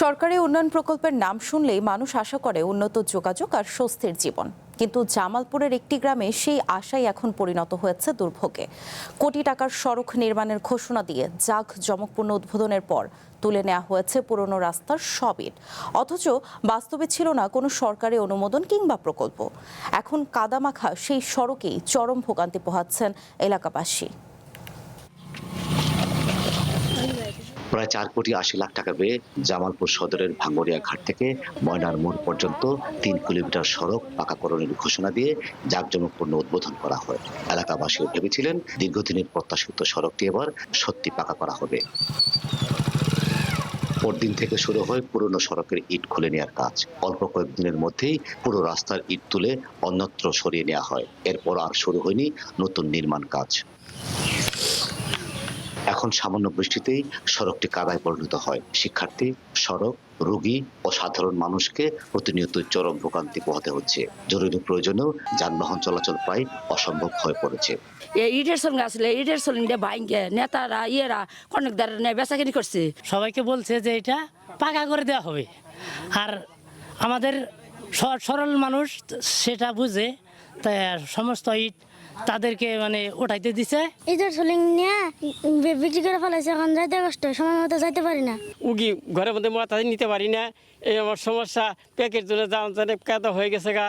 সরকারি উন্নয়ন প্রকল্পের নাম শুনলেই মানুষ আশা করে উন্নত যোগাযোগ আর স্বস্তির জীবন, কিন্তু জামালপুরের একটি গ্রামে সেই আশাই এখন পরিণত হয়েছে দুর্ভোগে। কোটি টাকার সড়ক নির্মাণের ঘোষণা দিয়ে জাঁকজমকপূর্ণ উদ্বোধনের পর তুলে নেওয়া হয়েছে পুরনো রাস্তার সব ইট, অথচ বাস্তবে ছিল না কোনো সরকারি অনুমোদন কিংবা প্রকল্প। এখন কাদামাখা সেই সড়কেই চরম ভোগান্তি পোহাচ্ছেন এলাকাবাসী। প্রায় 4,80,00,000 টাকা ব্যয়ে জামালপুর সদরের ভাঙ্গরিয়া ঘাট থেকে ময়নার মোড় পর্যন্ত 3 কিলোমিটার সড়ক পাকাকরণের ঘোষণা দিয়ে জাঁকজমকপূর্ণ উদ্বোধন করা হয়। এলাকাবাসীও ভেবেছিলেন দীর্ঘদিনের প্রত্যাশিত সড়কটি এবার সত্যি পাকা করা হবে। পরদিন থেকে শুরু হয় পুরনো সড়কের ইট খুলে নেওয়ার কাজ। অল্প কয়েকদিনের মধ্যেই পুরো রাস্তার ইট তুলে অন্যত্র সরিয়ে নেওয়া হয়। এরপর আর শুরু হয়নি নতুন নির্মাণ কাজ। এখন সামান্য বৃষ্টিতেই সড়কটি কাদায় পরিণত হয়। শিক্ষার্থী, সড়ক, রোগী ও সাধারণ মানুষকে প্রতিনিয়ত চরম ভোগান্তি পোহাতে হচ্ছে। জরুরি প্রয়োজনেও যানবাহন চলাচল প্রায় অসম্ভব হয়ে পড়েছে। ইটের সঙ্গে আসলে ইটের সঙ্গে ভাইঙ্গে নেতারা কনকদার বেচাকিনি করছে। সবাইকে বলছে যে এটা পাকা করে দেওয়া হবে, আর আমাদের সরল মানুষ সেটা বুঝে তাই সমস্ত ইট তাদেরকে উঠাইতে দিছে। ইটের সোলিং নিয়ে বিক্রি করে ফেলাইছে, এখন যাইতে কষ্ট, সময় মতো যাইতে পারি না। উগি ঘরের মধ্যে মাথা নিতে পারি না, এই আমার সমস্যা। প্যাকের জন্য জানে কাদা হয়ে গেছে গা।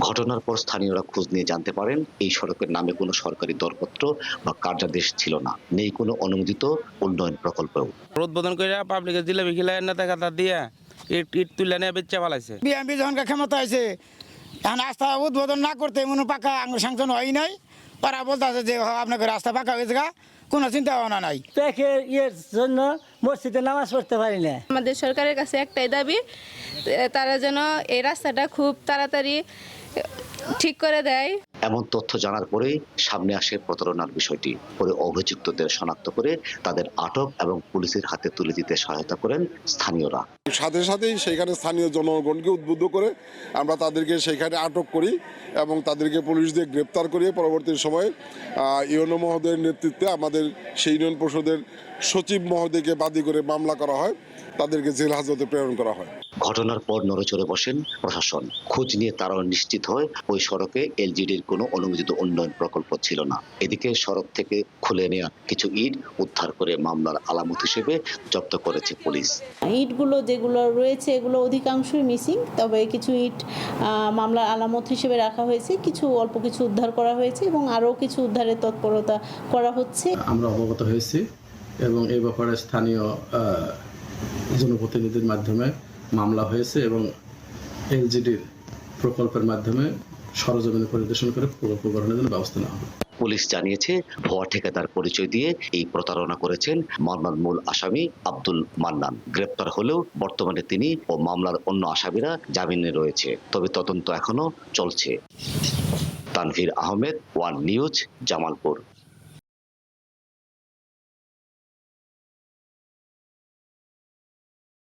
ঘটনার পর স্থানীয়রা খোঁজ নিয়ে জানতে পারেন এই সড়কের নামে কোনো সরকারি দরপত্র বা কার্যাদেশ ছিল না, নেই কোনো অনুমোদিত উন্নয়ন প্রকল্পও। উদ্বোধন করে পাবলিকের জিলাপি খিলায় নেতা কাতা দিয়ে ইট তুলে নিয়ে বেচা পালাইছে। বিএনপি যখন ক্ষমতা আছে এখন রাস্তা উদ্বোধন না করতে মনে পাকা স্যাংশন হয় নাই, ওরা বলতেছে যে আপনাকে রাস্তা পাকা হয়েছে গা, কোনো চিন্তা ভাবনা নাই। ইয়ের জন্য মসজিদে নামাজ পড়তে পারি না। আমাদের সরকারের কাছে একটাই দাবি, তারা যেন এই রাস্তাটা খুব তাড়াতাড়ি ঠিক করে দেয়। এমন তথ্য জানার পরেই সামনে আসে প্রতারণার বিষয়টি। পরে অভিযুক্তদের শনাক্ত করে তাদের আটক এবং পুলিশের হাতে তুলে দিতে সহায়তা করেন স্থানীয়রা। সাথে সাথেই সেখানে স্থানীয় জনগণকে উদ্বুদ্ধ করে আমরা তাদেরকে সেখানে আটক করি এবং তাদেরকে পুলিশ দিয়ে গ্রেপ্তার করিয়ে পরবর্তী সময়ে ইউনো মহোদয়ের নেতৃত্বে আমাদের সেই ইউনিয়ন পরিষদের সচিব মহোদয়কে বাদী করে মামলা করা হয়, তাদেরকে জেল হাজতে প্রেরণ করা হয়। ঘটনার পর নড়েচড়ে বসেন প্রশাসন। খোঁজ নিয়ে তারাও নিশ্চিত হয় ওই সড়কে এলজিডির কোনো অনুমোদিত উন্নয়ন প্রকল্প ছিল না। এদিকে সড়ক থেকে খুলে নেওয়া কিছু ইট উদ্ধার করে মামলার আলামত হিসেবে জব্দ করেছে পুলিশ। ইটগুলো যেগুলো রয়েছে এগুলো অধিকাংশই মিসিং, তবে কিছু ইট মামলার আলামত হিসেবে রাখা হয়েছে, কিছু অল্প কিছু উদ্ধার করা হয়েছে এবং আরও কিছু উদ্ধারের তৎপরতা করা হচ্ছে। আমরা অবগত হয়েছি এবং এই ব্যাপারে স্থানীয় জনপ্রতিনিধির মাধ্যমে মামলা হয়েছে এবং এলজিডির প্রকল্পের মাধ্যমে সরজমিনে পরিদর্শন করে প্রকল্প গ্রহণের জন্য ব্যবস্থা নেওয়া হবে। পুলিশ জানিয়েছে ভুয়া ঠিকাদার পরিচয় দিয়ে এই প্রতারণা করেছেন মামলার মূল আসামি আব্দুল মান্নান। গ্রেপ্তার হলেও বর্তমানে তিনি ও মামলার অন্য আসামিরা জামিনে রয়েছে, তবে তদন্ত এখনো চলছে। Tanvir Ahmed, one news, Jamalpur.